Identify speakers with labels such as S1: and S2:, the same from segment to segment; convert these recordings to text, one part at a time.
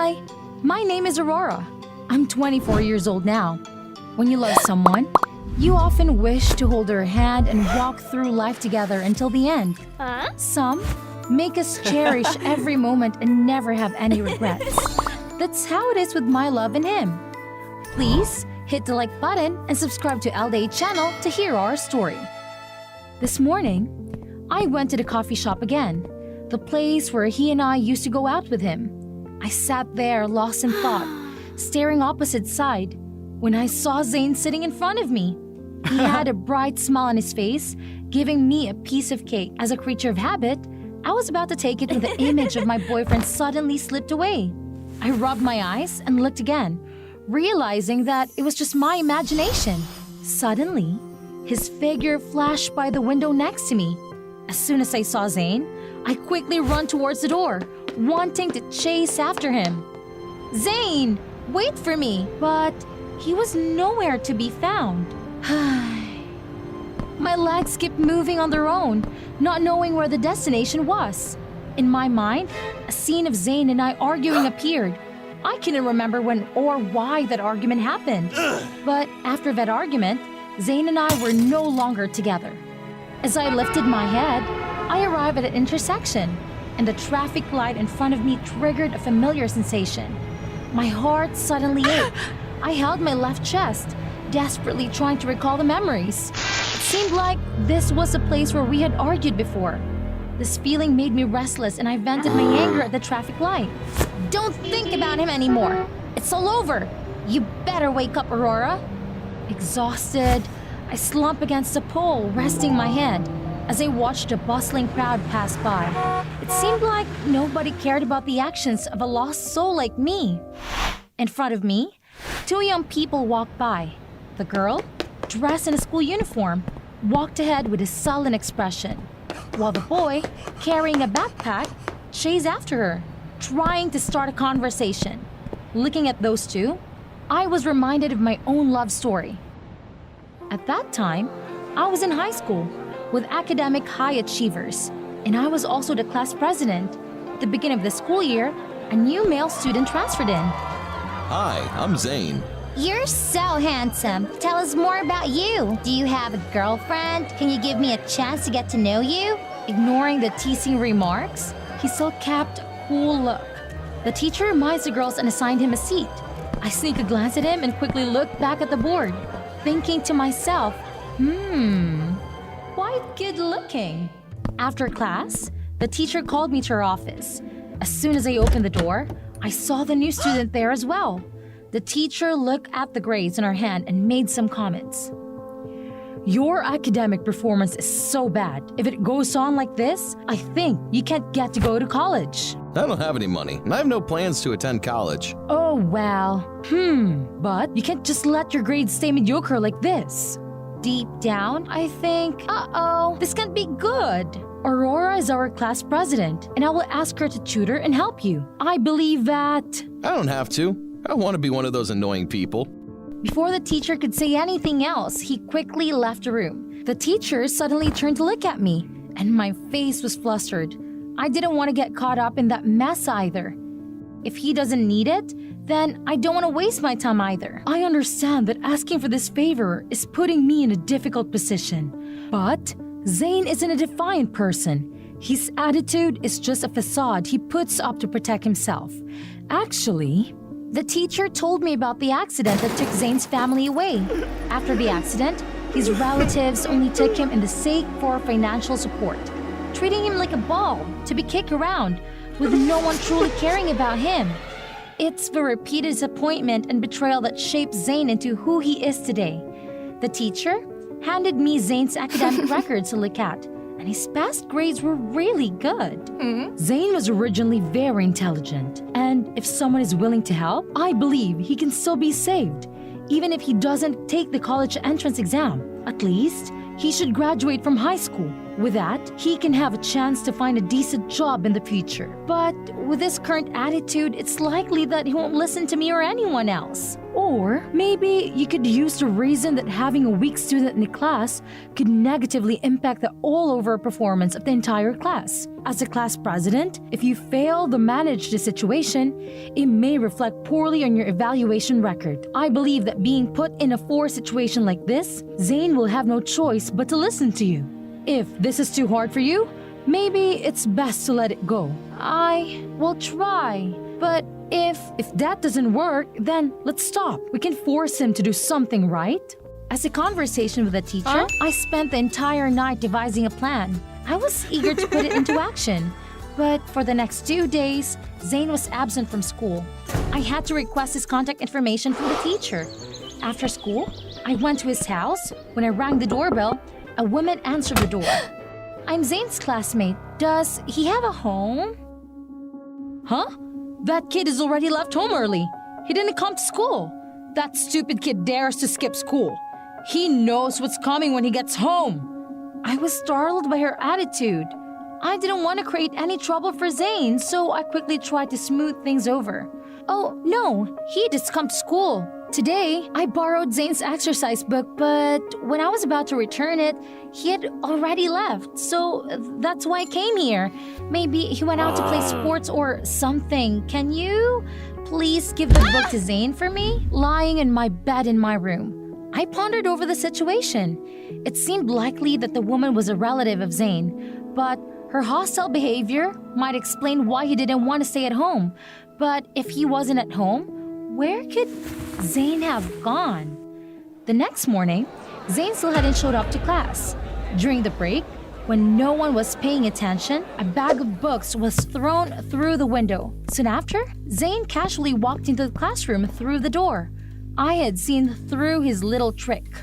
S1: Hi, my name is Aurora. I'm 24 years old now. When you love someone, you often wish to hold their hand and walk through life together until the end. Some make us cherish every moment and never have any regrets. That's how it is with my love and him. Please hit the like button and subscribe to LDA channel to hear our story. This morning, I went to the coffee shop again, the place where he and I used to go out with him. I sat there lost in thought, staring opposite side, when I saw Zane sitting in front of me. He had a bright smile on his face, giving me a piece of cake. As a creature of habit, I was about to take it when the image of my boyfriend suddenly slipped away. I rubbed my eyes and looked again, realizing that it was just my imagination. Suddenly, his figure flashed by the window next to me. As soon as I saw Zane, I quickly ran towards the door, wanting to chase after him. "Zane, wait for me!" But he was nowhere to be found. My legs kept moving on their own, not knowing where the destination was. In my mind, a scene of Zane and I arguing appeared. I couldn't remember when or why that argument happened. But after that argument, Zane and I were no longer together. As I lifted my head, I arrived at an intersection, and the traffic light in front of me triggered a familiar sensation. My heart suddenly ached. I held my left chest, desperately trying to recall the memories. It seemed like this was a place where we had argued before. This feeling made me restless and I vented my anger at the traffic light. "Don't think about him anymore. It's all over. You better wake up, Aurora." Exhausted, I slumped against a pole, resting my head as I watched a bustling crowd pass by. It seemed like nobody cared about the actions of a lost soul like me. In front of me, two young people walked by. The girl, dressed in a school uniform, walked ahead with a sullen expression, while the boy, carrying a backpack, chased after her, trying to start a conversation. Looking at those two, I was reminded of my own love story. At that time, I was in high school with academic high achievers, and I was also the class president. At the beginning of the school year, a new male student transferred in.
S2: Hi, I'm Zane.
S3: You're so handsome. Tell us more about you. Do you have a girlfriend? Can you give me a chance to get to know you?
S1: Ignoring the teasing remarks, he still kept a cool look. The teacher reminds the girls and assigned him a seat. I sneak a glance at him and quickly looked back at the board, thinking to myself, quite good looking. After class, the teacher called me to her office. As soon as I opened the door, I saw the new student there as well. The teacher looked at the grades in her hand and made some comments. "Your academic performance is so bad. If it goes on like this, I think you can't get to go to college."
S2: I don't have any money, and I have no plans to attend college.
S1: Oh, well. But you can't just let your grades stay mediocre like this. Deep down, I think, this can't be good. Aurora is our class president, and I will ask her to tutor and help you. I believe that...
S2: I don't have to. I don't want to be one of those annoying people.
S1: Before the teacher could say anything else, he quickly left the room. The teacher suddenly turned to look at me, and my face was flustered. I didn't want to get caught up in that mess either. If he doesn't need it, then I don't want to waste my time either. I understand that asking for this favor is putting me in a difficult position. But Zane isn't a defiant person. His attitude is just a facade he puts up to protect himself. Actually, the teacher told me about the accident that took Zane's family away. After the accident, his relatives only took him in the sake for financial support, treating him like a ball to be kicked around, with no one truly caring about him. It's the repeated disappointment and betrayal that shaped Zane into who he is today. The teacher handed me Zane's academic records to look at, and his past grades were really good. Zane was originally very intelligent, and if someone is willing to help, I believe he can still be saved, even if he doesn't take the college entrance exam. At least, he should graduate from high school. With that, he can have a chance to find a decent job in the future. But with his current attitude, it's likely that he won't listen to me or anyone else. Or maybe you could use the reason that having a weak student in the class could negatively impact the all-over performance of the entire class. As a class president, if you fail to manage the situation, it may reflect poorly on your evaluation record. I believe that being put in a forced situation like this, Zane will have no choice but to listen to you. If this is too hard for you, maybe it's best to let it go. I will try, but if that doesn't work, then let's stop. We can force him to do something, right? As a conversation with the teacher, I spent the entire night devising a plan. I was eager to put it into action. But for the next 2 days, Zane was absent from school. I had to request his contact information from the teacher. After school, I went to his house. When I rang the doorbell, a woman answered the door. I'm Zane's classmate. Does he have a home? Huh? That kid has already left home early. He didn't come to school. That stupid kid dares to skip school. He knows what's coming when he gets home. I was startled by her attitude. I didn't want to create any trouble for Zane, so I quickly tried to smooth things over. Oh, no, he just come to school. Today, I borrowed Zane's exercise book, but when I was about to return it, he had already left. So that's why I came here. Maybe he went out to play sports or something. Can you please give the book to Zane for me? Lying in my bed in my room, I pondered over the situation. It seemed likely that the woman was a relative of Zane, but her hostile behavior might explain why he didn't want to stay at home. But if he wasn't at home, where could Zane have gone? The next morning, Zane still hadn't showed up to class. During the break, when no one was paying attention, a bag of books was thrown through the window. Soon after, Zane casually walked into the classroom through the door. I had seen through his little trick.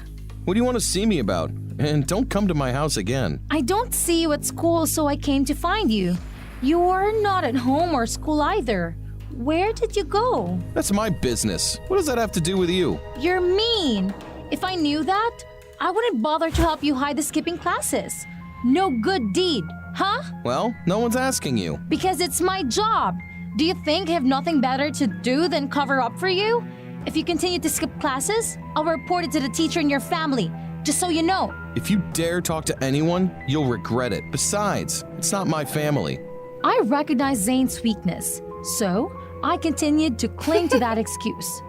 S2: What do you want to see me about? And don't come to my house again.
S1: I don't see you at school, so I came to find you. You are not at home or school either. Where did you go?
S2: That's my business. What does that have to do with you?
S1: You're mean. If I knew that, I wouldn't bother to help you hide the skipping classes. No good deed, huh?
S2: Well, no one's asking you.
S1: Because it's my job. Do you think I have nothing better to do than cover up for you? If you continue to skip classes, I'll report it to the teacher and your family, just so you know.
S2: If you dare talk to anyone, you'll regret it. Besides, it's not my family.
S1: I recognize Zane's weakness, so I continued to cling to that excuse.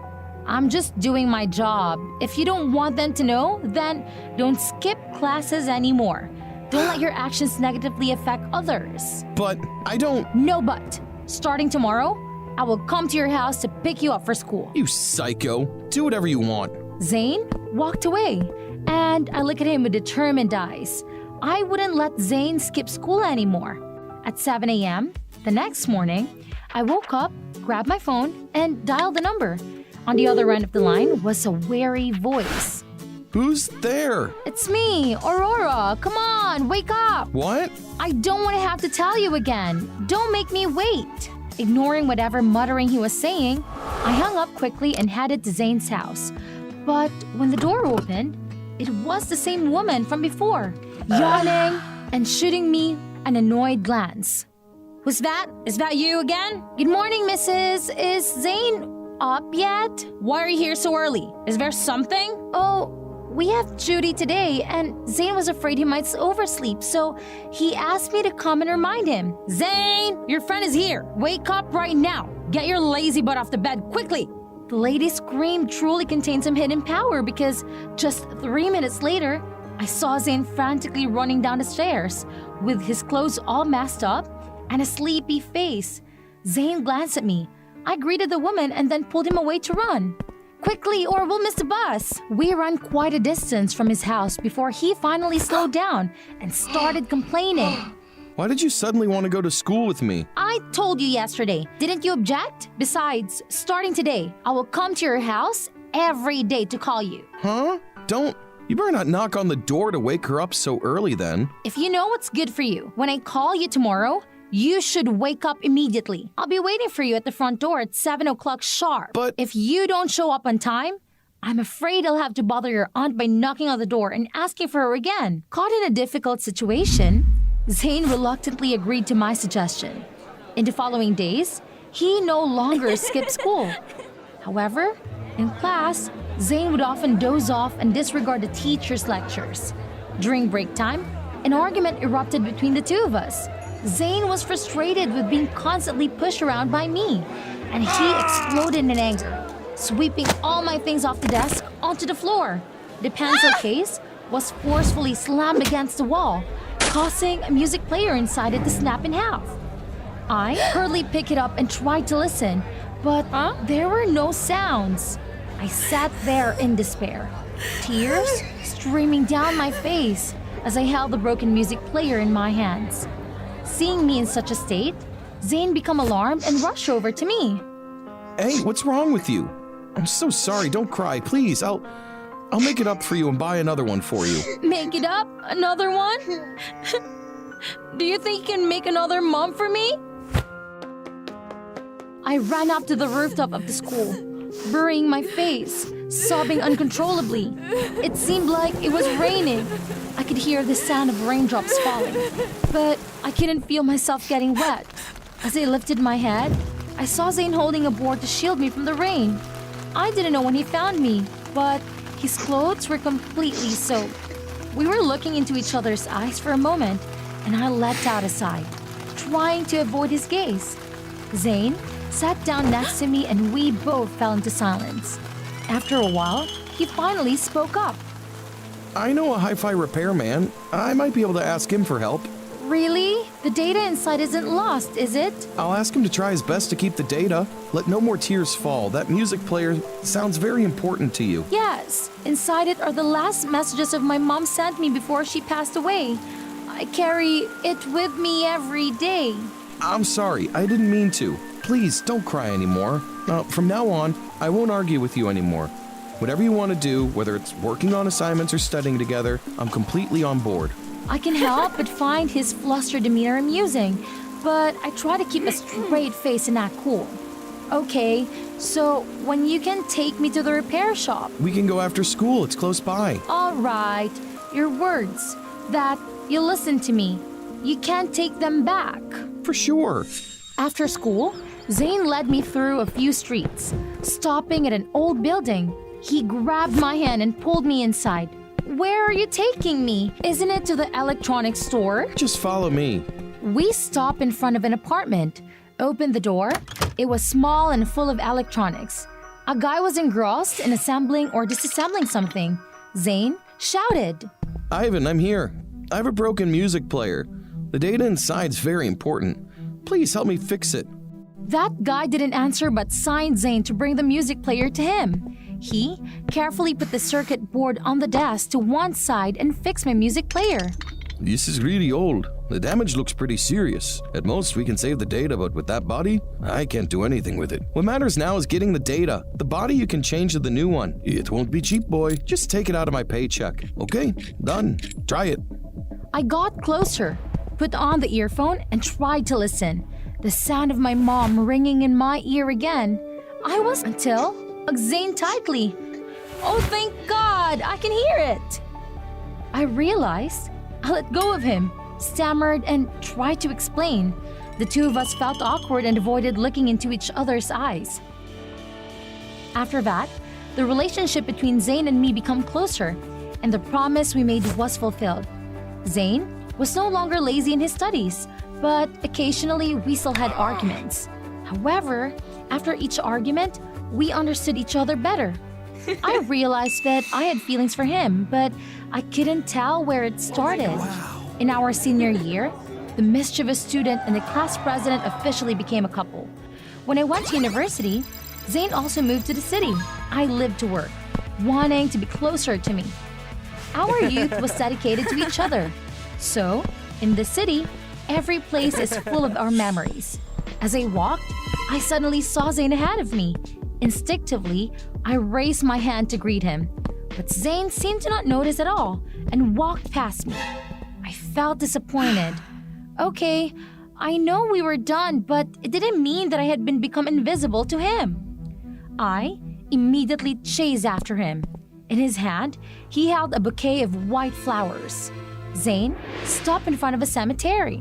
S1: I'm just doing my job. If you don't want them to know, then don't skip classes anymore. Don't let your actions negatively affect others.
S2: But I don't...
S1: No but. Starting tomorrow, I will come to your house to pick you up for school.
S2: You psycho. Do whatever you want.
S1: Zane walked away, and I looked at him with determined eyes. I wouldn't let Zane skip school anymore. At 7 a.m. the next morning, I woke up, grabbed my phone, and dialed the number. On the other end of the line was a wary voice.
S2: Who's there?
S1: It's me, Aurora. Come on, wake up.
S2: What?
S1: I don't want to have to tell you again. Don't make me wait. Ignoring whatever muttering he was saying, I hung up quickly and headed to Zane's house. But when the door opened, it was the same woman from before, yawning and shooting me an annoyed glance. Who's that? Is that you again? Good morning, Mrs. Is Zane up yet? Why are you here so early? Is there something? Oh, we have duty today, and Zane was afraid he might oversleep, so he asked me to come and remind him. Zane, your friend is here. Wake up right now. Get your lazy butt off the bed quickly. The lady's scream truly contained some hidden power because just 3 minutes later, I saw Zane frantically running down the stairs with his clothes all messed up and a sleepy face. Zane glanced at me. I greeted the woman and then pulled him away to run. Quickly, or we'll miss the bus. We ran quite a distance from his house before he finally slowed down and started complaining.
S2: Why did you suddenly want to go to school with me?
S1: I told you yesterday. Didn't you object? Besides, starting today, I will come to your house every day to call you.
S2: Huh? Don't... You better not knock on the door to wake her up so early then.
S1: If you know what's good for you, when I call you tomorrow, you should wake up immediately. I'll be waiting for you at the front door at 7 o'clock sharp.
S2: But...
S1: If you don't show up on time, I'm afraid I'll have to bother your aunt by knocking on the door and asking for her again. Caught in a difficult situation, Zane reluctantly agreed to my suggestion. In the following days, he no longer skipped school. However, in class, Zane would often doze off and disregard the teacher's lectures. During break time, an argument erupted between the two of us. Zane was frustrated with being constantly pushed around by me, and he exploded in anger, sweeping all my things off the desk onto the floor. The pencil case was forcefully slammed against the wall, causing a music player inside it to snap in half. I hurriedly picked it up and tried to listen, but there were no sounds. I sat there in despair, tears streaming down my face as I held the broken music player in my hands. Seeing me in such a state, Zane became alarmed and rushed over to me.
S2: Hey, what's wrong with you? I'm so sorry, don't cry, please. I'll make it up for you and buy another one for you.
S1: Make it up? Another one? Do you think you can make another mom for me? I ran up to the rooftop of the school, burying my face, sobbing uncontrollably. It seemed like it was raining. I could hear the sound of raindrops falling, but I couldn't feel myself getting wet. As I lifted my head, I saw Zane holding a board to shield me from the rain. I didn't know when he found me, but his clothes were completely soaked. We were looking into each other's eyes for a moment, and I let out a sigh, trying to avoid his gaze. Zane sat down next to me and we both fell into silence. After a while, he finally spoke up.
S2: I know a hi-fi repairman. I might be able to ask him for help.
S1: Really? The data inside isn't lost, is it?
S2: I'll ask him to try his best to keep the data. Let no more tears fall. That music player sounds very important to you.
S1: Yes. Inside it are the last messages of my mom sent me before she passed away. I carry it with me every day.
S2: I'm sorry, I didn't mean to. Please, don't cry anymore. From now on, I won't argue with you anymore. Whatever you want to do, whether it's working on assignments or studying together, I'm completely on board.
S1: I can help but find his flustered demeanor amusing, but I try to keep a straight face and act cool. Okay, so when you can take me to the repair shop?
S2: We can go after school, it's close by.
S1: All right, your words, that you listen to me. You can't take them back.
S2: For sure.
S1: After school, Zane led me through a few streets, stopping at an old building. He grabbed my hand and pulled me inside. Where are you taking me? Isn't it to the electronics store?
S2: Just follow me.
S1: We stopped in front of an apartment, opened the door. It was small and full of electronics. A guy was engrossed in assembling or disassembling something. Zane shouted.
S2: Ivan, I'm here. I have a broken music player. The data inside's very important. Please help me fix it.
S1: That guy didn't answer but signed Zane to bring the music player to him. He carefully put the circuit board on the desk to one side and fixed my music player.
S2: This is really old. The damage looks pretty serious. At most, we can save the data, but with that body, I can't do anything with it. What matters now is getting the data. The body you can change to the new one. It won't be cheap, boy. Just take it out of my paycheck. Okay, done. Try it.
S1: I got closer, put on the earphone, and tried to listen. The sound of my mom ringing in my ear again. I was until hugged Zane tightly. Oh, thank God, I can hear it. I realized I let go of him, stammered, and tried to explain. The two of us felt awkward and avoided looking into each other's eyes. After that, the relationship between Zane and me became closer, and the promise we made was fulfilled. Zane was no longer lazy in his studies, but occasionally we still had arguments. However, after each argument, we understood each other better. I realized that I had feelings for him, but I couldn't tell where it started. In our senior year, the mischievous student and the class president officially became a couple. When I went to university, Zane also moved to the city. I lived to work, wanting to be closer to me. Our youth was dedicated to each other. So, in the city, every place is full of our memories. As I walked, I suddenly saw Zane ahead of me. Instinctively, I raised my hand to greet him, but Zane seemed to not notice at all and walked past me. I felt disappointed. Okay, I know we were done, but it didn't mean that I had become invisible to him. I immediately chased after him. In his hand, he held a bouquet of white flowers. Zane stopped in front of a cemetery.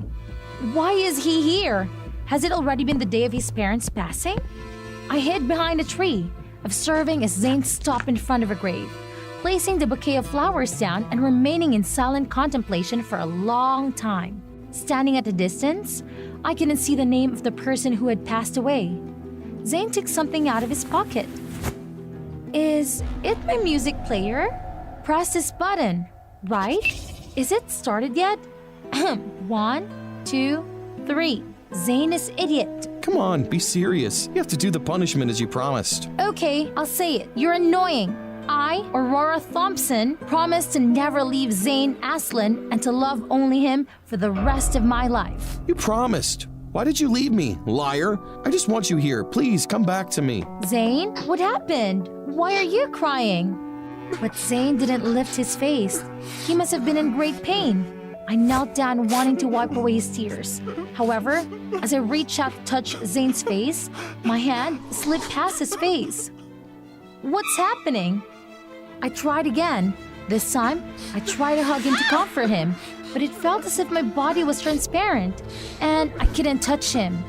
S1: Why is he here? Has it already been the day of his parents' passing? I hid behind a tree, observing as Zane stopped in front of a grave, placing the bouquet of flowers down and remaining in silent contemplation for a long time. Standing at a distance, I couldn't see the name of the person who had passed away. Zane took something out of his pocket. Is it my music player? Press this button, right? Is it started yet? 1, 2, 3. Zane is idiot.
S2: Come on, be serious. You have to do the punishment as you promised.
S1: Okay, I'll say it. You're annoying. I, Aurora Thompson, promise to never leave Zane Aslan and to love only him for the rest of my life.
S2: You promised. Why did you leave me, liar? I just want you here. Please come back to me.
S1: Zane, what happened? Why are you crying? But Zane didn't lift his face. He must have been in great pain. I knelt down wanting to wipe away his tears. However, as I reached out to touch Zane's face, my hand slipped past his face. What's happening? I tried again. This time, I tried to hug him to comfort him, but it felt as if my body was transparent, and I couldn't touch him.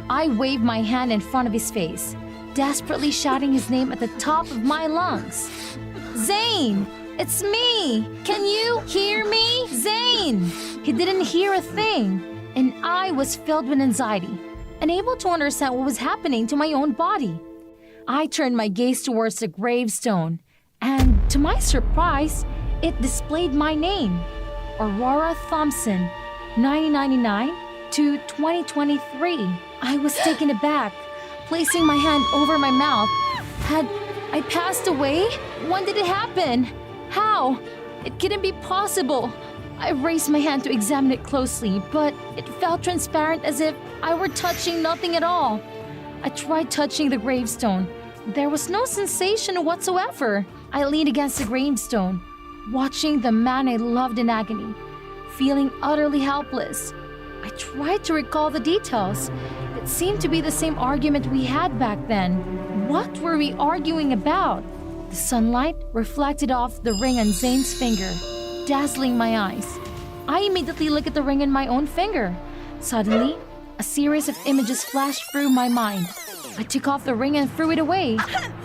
S1: I waved my hand in front of his face, desperately shouting his name at the top of my lungs. Zane! It's me! Can you hear me? Zane! He didn't hear a thing, and I was filled with anxiety, unable to understand what was happening to my own body. I turned my gaze towards the gravestone, and to my surprise, it displayed my name, Aurora Thompson, 1999 to 2023. I was taken aback, placing my hand over my mouth. Had I passed away? When did it happen? How? It couldn't be possible. I raised my hand to examine it closely, but it felt transparent as if I were touching nothing at all. I tried touching the gravestone. There was no sensation whatsoever. I leaned against the gravestone, watching the man I loved in agony, feeling utterly helpless. I tried to recall the details. It seemed to be the same argument we had back then. What were we arguing about? The sunlight reflected off the ring on Zane's finger, dazzling my eyes. I immediately looked at the ring on my own finger. Suddenly, a series of images flashed through my mind. I took off the ring and threw it away.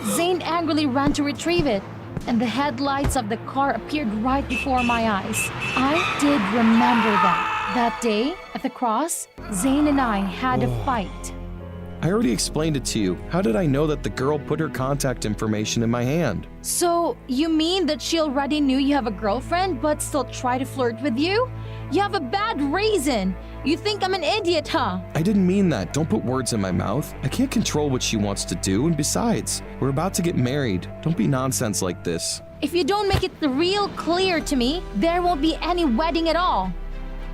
S1: Zane angrily ran to retrieve it, and the headlights of the car appeared right before my eyes. I did remember that. That day, at the cross, Zane and I had a fight.
S2: I already explained it to you. How did I know that the girl put her contact information in my hand?
S1: So, you mean that she already knew you have a girlfriend but still tried to flirt with you? You have a bad reason. You think I'm an idiot, huh?
S2: I didn't mean that. Don't put words in my mouth. I can't control what she wants to do, and besides, we're about to get married. Don't be nonsense like this.
S1: If you don't make it real clear to me, there won't be any wedding at all.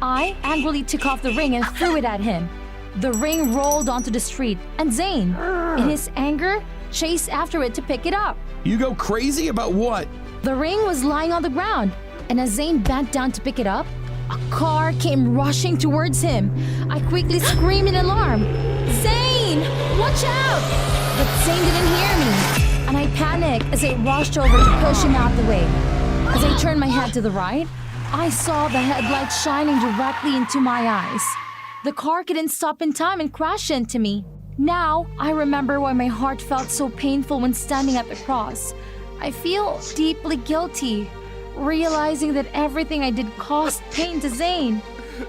S1: I angrily took off the ring and threw it at him. The ring rolled onto the street, and Zane, in his anger, chased after it to pick it up.
S2: You go crazy about what?
S1: The ring was lying on the ground, and as Zane bent down to pick it up, a car came rushing towards him. I quickly screamed in alarm, "Zane, watch out!" But Zane didn't hear me, and I panicked as I rushed over to push him out the way. As I turned my head to the right, I saw the headlights shining directly into my eyes. The car couldn't stop in time and crashed into me. Now, I remember why my heart felt so painful when standing at the cross. I feel deeply guilty, realizing that everything I did caused pain to Zane,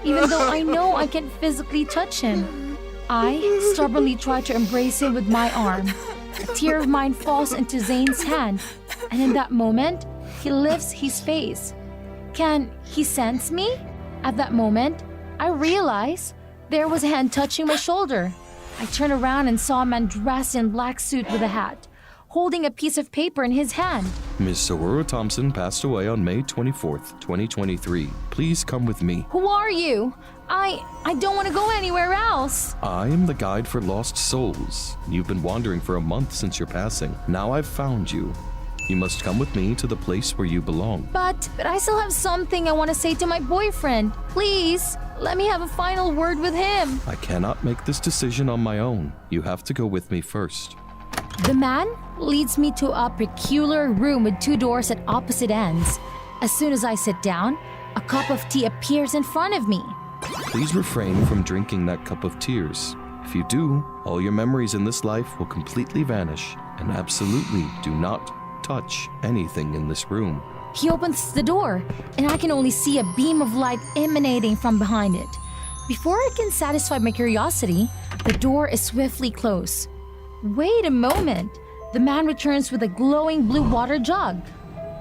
S1: even though I know I can't physically touch him. I stubbornly try to embrace him with my arm. A tear of mine falls into Zane's hand, and in that moment, he lifts his face. Can he sense me? At that moment, I realize there was a hand touching my shoulder. I turned around and saw a man dressed in black suit with a hat, holding a piece of paper in his hand.
S2: Miss Aurora Thompson passed away on May 24th, 2023. Please come with me.
S1: Who are you? I don't want to go anywhere else.
S2: I am the guide for lost souls. You've been wandering for a month since your passing. Now I've found you. You must come with me to the place where you belong.
S1: But I still have something I want to say to my boyfriend. Please, let me have a final word with him.
S2: I cannot make this decision on my own. You have to go with me first.
S1: The man leads me to a peculiar room with two doors at opposite ends. As soon as I sit down, a cup of tea appears in front of me.
S2: Please refrain from drinking that cup of tears. If you do, all your memories in this life will completely vanish, and absolutely do not touch anything in this room.
S1: He opens the door, and I can only see a beam of light emanating from behind it. Before I can satisfy my curiosity, the door is swiftly closed. Wait a moment. The man returns with a glowing blue water jug.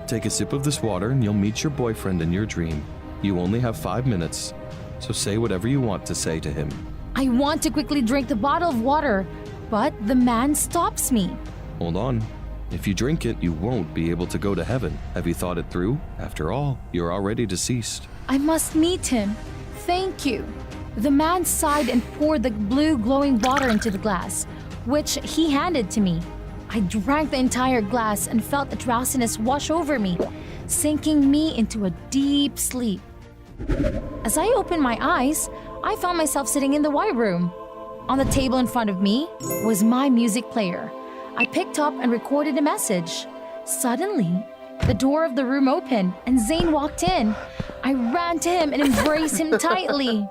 S2: Take a sip of this water and you'll meet your boyfriend in your dream. You only have 5 minutes, so say whatever you want to say to him.
S1: I want to quickly drink the bottle of water, but the man stops me.
S2: Hold on. If you drink it, you won't be able to go to heaven. Have you thought it through? After all, you're already deceased.
S1: I must meet him. Thank you. The man sighed and poured the blue glowing water into the glass, which he handed to me. I drank the entire glass and felt a drowsiness wash over me, sinking me into a deep sleep. As I opened my eyes, I found myself sitting in the white room. On the table in front of me was my music player. I picked up and recorded a message. Suddenly, the door of the room opened and Zane walked in. I ran to him and embraced him tightly.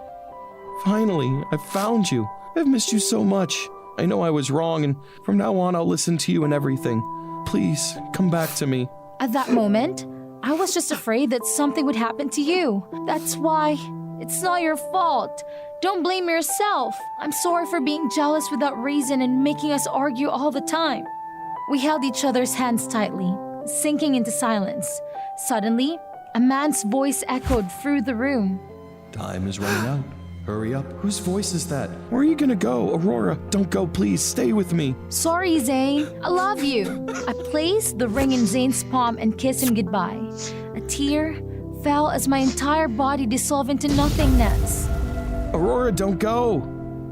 S2: Finally, I found you. I've missed you so much. I know I was wrong, and from now on I'll listen to you and everything. Please, come back to me.
S1: At that moment, I was just afraid that something would happen to you. That's why. It's not your fault. Don't blame yourself. I'm sorry for being jealous without reason and making us argue all the time. We held each other's hands tightly, sinking into silence. Suddenly, a man's voice echoed through the room.
S2: Time is running out. Hurry up. Whose voice is that? Where are you gonna go, Aurora? Don't go, please. Stay with me.
S1: Sorry, Zane. I love you. I placed the ring in Zane's palm and kissed him goodbye. A tear fell as my entire body dissolved into nothingness.
S2: Aurora, don't go.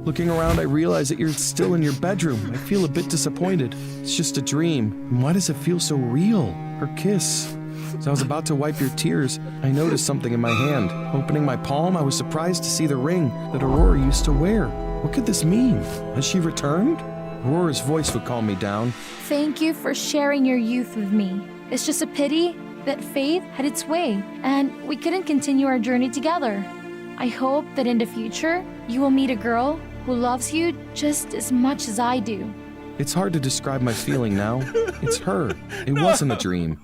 S2: Looking around, I realize that you're still in your bedroom. I feel a bit disappointed. It's just a dream. And why does it feel so real? Her kiss. As I was about to wipe your tears, I noticed something in my hand. Opening my palm, I was surprised to see the ring that Aurora used to wear. What could this mean? Has she returned? Aurora's voice would calm me down.
S1: Thank you for sharing your youth with me. It's just a pity that fate had its way, and we couldn't continue our journey together. I hope that in the future, you will meet a girl who loves you just as much as I do.
S2: It's hard to describe my feeling now. It's her. It wasn't a dream.